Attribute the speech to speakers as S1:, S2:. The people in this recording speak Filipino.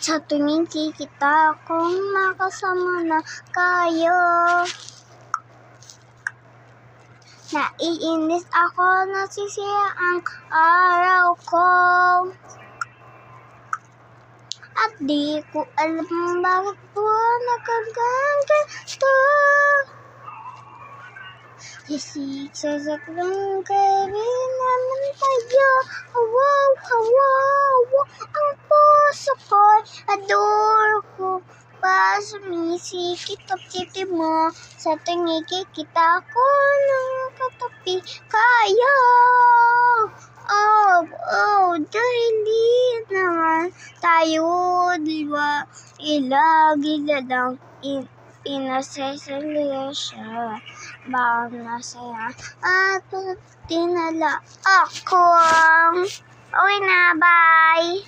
S1: Sa tuwing kikita kung makasama na kayo. Naiinis ako, nasisira ang araw ko. At di ko alam bakit po nagkaganto. Sasaklang karin naman tayo. Wow, wow, ang puso ko'y adore ko. Pa sumisikip ang titi mo. Sa tuwing kikita ko nakatabi kayo. Dahil di naman tayo, diba? Lagi na lang pinasasaliya siya. Baka masaya at tinala ako. Okay na, bye!